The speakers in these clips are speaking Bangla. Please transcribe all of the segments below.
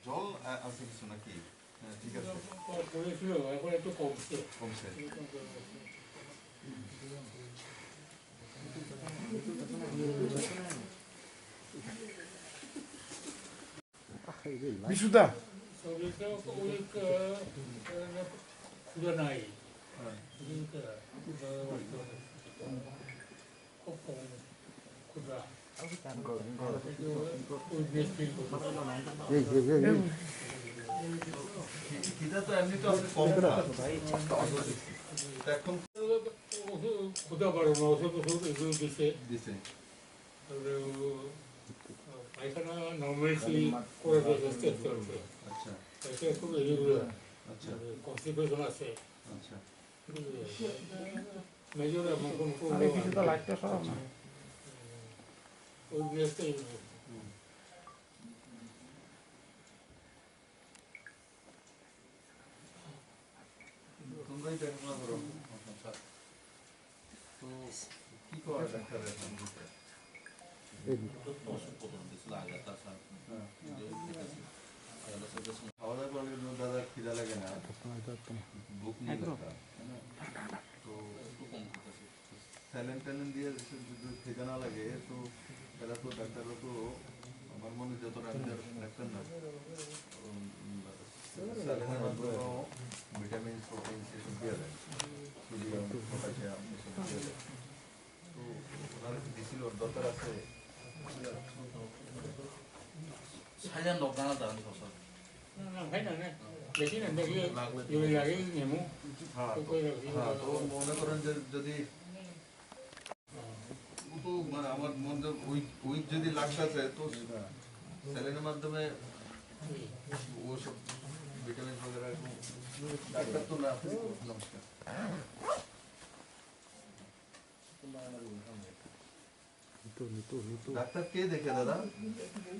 জল আছে কিছু নাকি? ঠিক আছে, এখন একটু কমছে। বিশুদা শরীরটা ওই ক্ষুধা নাই, খুব কম ক্ষুধা। খিদা তো এমনি তো আপনি কম এখন ক্ষুধা বাড়ানো ওষুধ এগুলো দিছে। পায়খানা নর্মালি করে দিয়েছে, এটা খুব রেগুলার, কনস্টিপেশন আছে। মেজর এমন কোনো লাইটটা সরাও না। ওই গ্যাসটাই তোমরাই দেখাশোনা করো। তো কি করে ডাক্তার এখন? খাওয়া দাওয়া করলে দাদা খিদা লাগে না, ভুক নেই লাগতা, তো স্যালাইন ট্যালাইন দিয়ে যদি খিদা না লাগে তো তারা তো ডাক্তাররা তো আমার মনে যতটা আমি ডাক্তার না, স্যালাইনের মাধ্যমেও ভিটামিন প্রোটিন এসব দিয়ে দেয়, সোডিয়াম পটাশিয়াম এসব দিয়ে দেয়। তো ওনারা কি দিছিল দরকার আছে? 사장 녹단하다 는 소설. তো মনে করেন যে যদি মানে আমার মনে উইক যদি লাগতেছে তো স্যালাইনের মাধ্যমে ওসব ভিটামিন বগেরা ডাক্তার তো না। নমস্কার। ডাক্তার কে দেখে দাদা?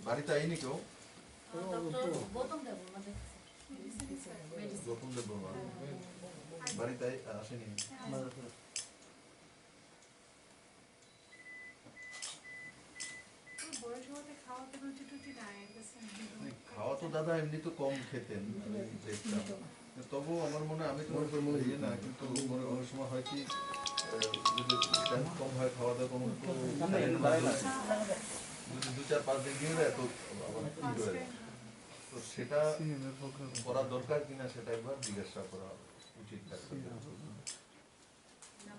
বাড়িতে আইনি কেউ? গৌতম দেব বর্মা বাড়িতে আসেনি? খাওয়া তো দাদা এমনি তো কম খেতেন, তবুও আমার মনে আমি তো ইয়ে না, কিন্তু অনেক সময় হয় কি যদি কম হয় খাওয়া দাওয়া কম যদি 2-4-5 দিন দিয়ে দেয় তো আবার কি করে, তো সেটা করা দরকার কিনা সেটা একবার জিজ্ঞাসা করা উচিত।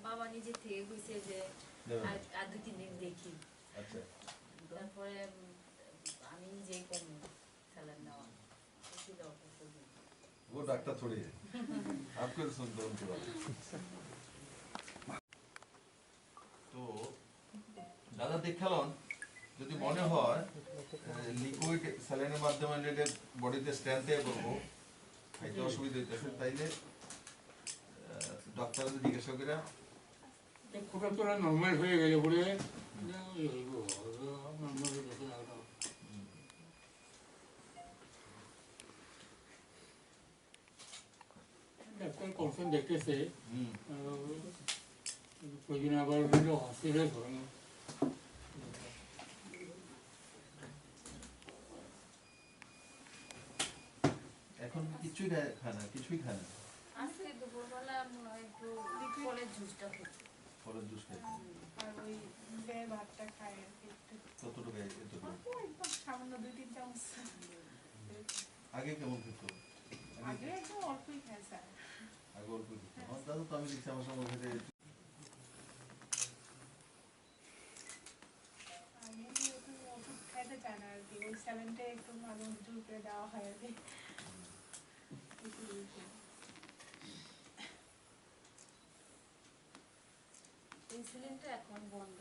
বাবা নিজে থেকে কইছে যে আর 2-3 দিন দেখি, আচ্ছা তারপরে আমি নিজেই কম স্যালাইন নেওয়া वो डॉक्टर थोड़ी है आपको सुनते हो उनके बारे में। तो दादा দেখালন যদি মনে হয় লিকুইড স্যালাইনের মাধ্যমে এটা বডিতে স্ট্রেনথ এ করব খাইতে অসুবিধা হইতেছে, তাইলে ডক্টর জিজ্ঞাসা করে ক্ষুধা তো নর্মাল হয়ে গেলে বলে ডাক্তার কনসার্ন দেখতেছে, প্রয়োজনে আবার হসপিটালে ধরানো। এখন কিছুই খায় না, কিছুই খায় না। আজকে দুপুরবেলা একটু ফলের জুসটা খেয়েছি, ফলের জুস খাই, আর ওই বেয়ে ভাতটা খায় আর কি। কতটুকু এতটুকু একদম সামান্য 2-3 চামচ। আগে কেমন খেত? আগে একদম অল্পই খায় স্যার। আগে অল্প খেত। আমার দাদা তো আমি দেখছি আমার সঙ্গে খেতে ওষুধ খাইতে চায় না আর কি, ওই স্যালাইনটা একটু মাঝে জোর করে দেওয়া হয় আর কি। ইনসুলিনটা এখন বন্ধ,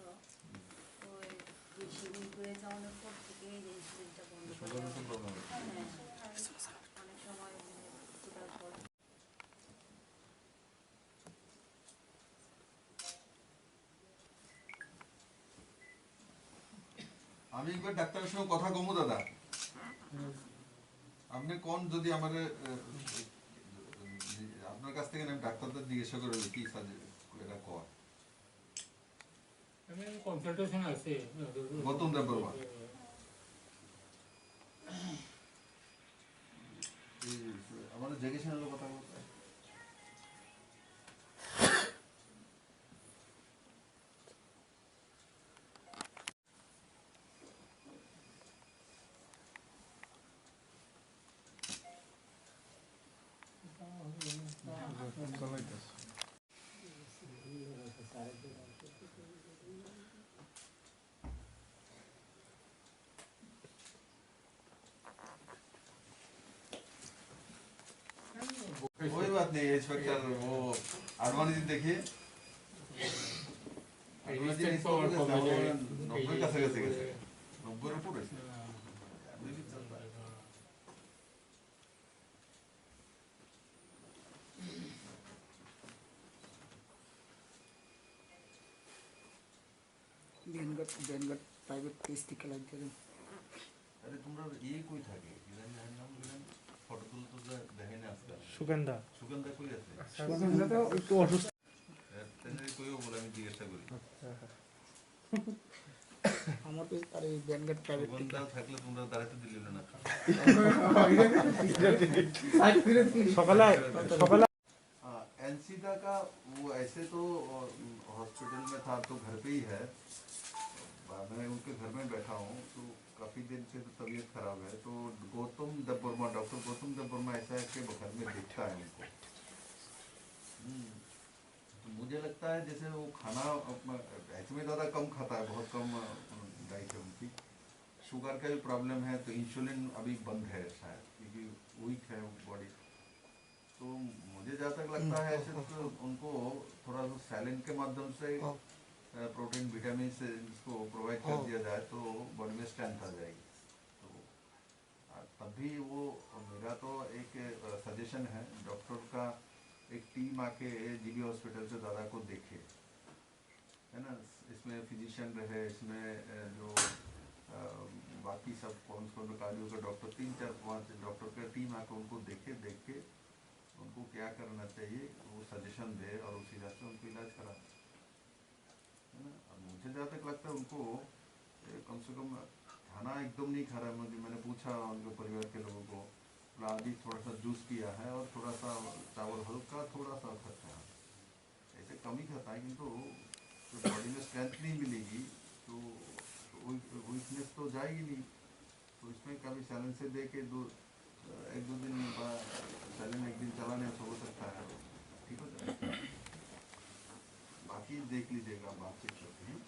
ওই বেশি লিকুইড যাওয়ানোর পর থেকে এই ইনসুলিনটা বন্ধ করে সুগারের তো দেওয়া। প্রবলেম হ্যাঁ, অনেক সময় সুগার পর আমি একবার ডাক্তারের সঙ্গে কথা কমু দাদা আপনি কোন যদি আমার আপনার কাছ থেকে আমি ডাক্তারদের জিজ্ঞাসা করে কি এটা কর আমি কনসালটেশন আছে গৌতম দেববর্মা আমাদের জিজ্ঞাসা হলো কথা বলতে कोई बात नहीं इंस्पेक्टर वो आडवाणी जी देखिए आडवाणी जी इसको 90 का सगे 90 ऊपर है अभी भी चलता है বেনগট প্রাইভেট কেস থেকে লাগছে अरे तुम्हारा ये कोई था कि इधर नाम मिलन फोटो तुल तो देखे ना आजकल সুগন্ধা सुगंधा कोई আছে সুগন্ধা তো একটু অসুস্থ তেনে কইও বলে আমি জিজ্ঞাসা করি আমার তো আর এই বেনগট প্রাইভেট থেকে সুগন্ধা থাকলে তোমরা দাঁড়াতে দিলে না সকালে সকালে एनसीडा का वो ऐसे तो हॉस्पिटल में था तो घर पे ही है मैं उनके घर में बैठा हूँ तो काफ़ी दिन से तो तबीयत खराब है तो गौतम देबबर्मा डॉक्टर गौतम देबबर्मा ऐसा है कि वो घर में देखता है उनको तो मुझे लगता है जैसे वो खाना ऐसे में ज़्यादा कम खाता है बहुत कम डाइट है उनकी शुगर का भी प्रॉब्लम है तो इंसुलिन अभी बंद है शायद क्योंकि वीक है बॉडी तो मुझे जहाँ तक लगता है ऐसे तो उनको थोड़ा सा सैलिन के माध्यम से प्रोटीन विटामिन से इसको प्रोवाइड कर दिया जाए तो बॉडी में स्ट्रेंथ आ जाएगी तो तब भी वो मेरा तो एक सजेशन है डॉक्टर का एक टीम आके जीबी हॉस्पिटल से दादा को देखे है ना इसमें फिजिशियन रहे इसमें जो बाकी सब कौन कार्डियो के डॉक्टर 3-4-5 डॉक्टर का टीम आके उनको देख के उनको क्या करना चाहिए वो सजेशन दे और उस हिसाब से उनको इलाज करा है ना अब मुझे जहाँ तक लगता है उनको कम से कम खाना एकदम नहीं खा रहा है मैंने पूछा उनके परिवार के लोगों को अभी थोड़ा सा जूस पिया है और थोड़ा सा चावल हल्का थोड़ा सा खाता है ऐसे कम ही खाता है किंतु तो बॉडी में स्ट्रेंथ नहीं मिलेगी तो वीकनेस तो जाएगी नहीं तो इसमें कभी सैलन से दे के 1-2 दिन सैलन एक दिन चलाने से हो सकता है ठीक हो जाएगा बाकी देख लीजिएगा बातचीत करते हैं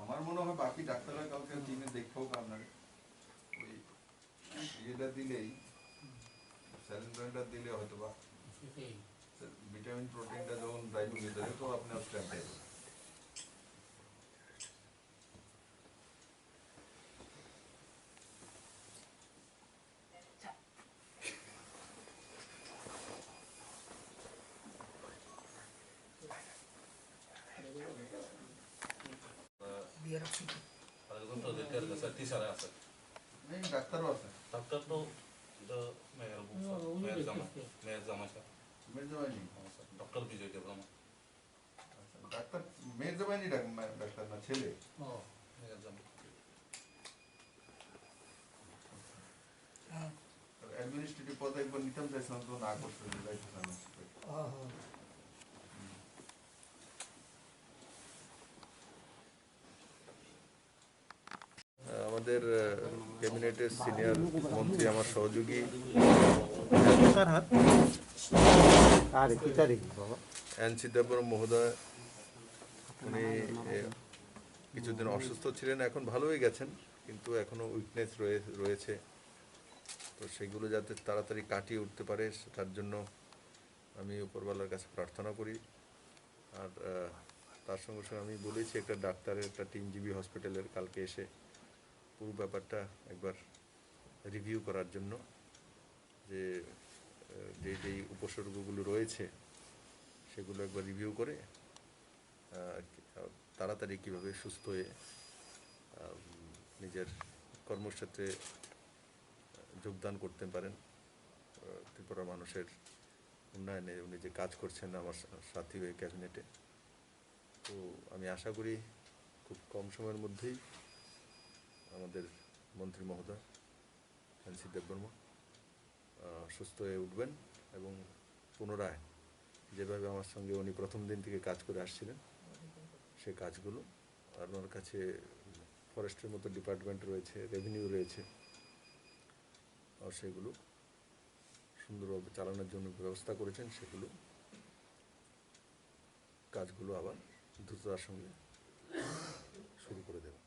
আমার মনে হয় বাকি ডাক্তাররা কালকে টিমে দেখেও আপনার ওই এটা দিলেই স্যালিনটা দিলে হয়তো বা ভিটামিন প্রোটিনটা যখন ডাইলুট হয়ে যাবে তো আপনি স্ট্রেন্থ পাবেন টিচারে আছে नहीं ডাক্তারও আছে ডাক্তার তো মেয়ের মেয়ের জামাই স্যার মেয়ের জামাই নেই ডক্টর বিজয় দেববর্মা ডাক্তার মেয়ের জামাই নেই ডাক্তার না ছেলে মেয়ের জামাই অ্যাডমিনিস্ট্রেটিভ পদে একবার নিতাম চাইছিলাম তো না করতে যাইতেছিলাম আমাদের ক্যাবিনেটের সিনিয়র মন্ত্রী, আমার সহযোগী কার হাত আর কি তারিখ বাবা এন চিদম্বরম মহোদয়, উনি কিছুদিন অসুস্থ ছিলেন, এখন ভালো হয়ে গেছেন, কিন্তু এখনও উইকনেস রয়েছে। তো সেগুলো যাতে তাড়াতাড়ি কাটিয়ে উঠতে পারে তার জন্য আমি উপরওয়ালার কাছে প্রার্থনা করি। আর তার সঙ্গে সঙ্গে আমি বলেছি একটা ডাক্তারের একটা টিম জিবি হসপিটালের কালকে এসে পুরো ব্যাপারটা একবার রিভিউ করার জন্য, যে যেই উপসর্গগুলো রয়েছে সেগুলো একবার রিভিউ করে তাড়াতাড়ি কীভাবে সুস্থ হয়ে নিজের কর্মক্ষেত্রে যোগদান করতে পারেন, ত্রিপুরা মানুষের উন্নয়নে উনি যে কাজ করছেন আমার সাথী হয়ে ক্যাবিনেটে। তো আমি আশা করি খুব কম সময়ের মধ্যেই আমাদের মন্ত্রী মহোদয় এন সি দেববর্মা সুস্থ হয়ে উঠবেন এবং পুনরায় যেভাবে আমার সঙ্গে উনি প্রথম দিন থেকে কাজ করে আসছিলেন সে কাজগুলো, আর ওনার কাছে ফরেস্টের মতো ডিপার্টমেন্ট রয়েছে, রেভিনিউ রয়েছে, আর সেগুলো সুন্দরভাবে চালানোর জন্য ব্যবস্থা করেছেন, সেগুলো কাজগুলো আবার দ্রুততার সঙ্গে শুরু করে দেবেন।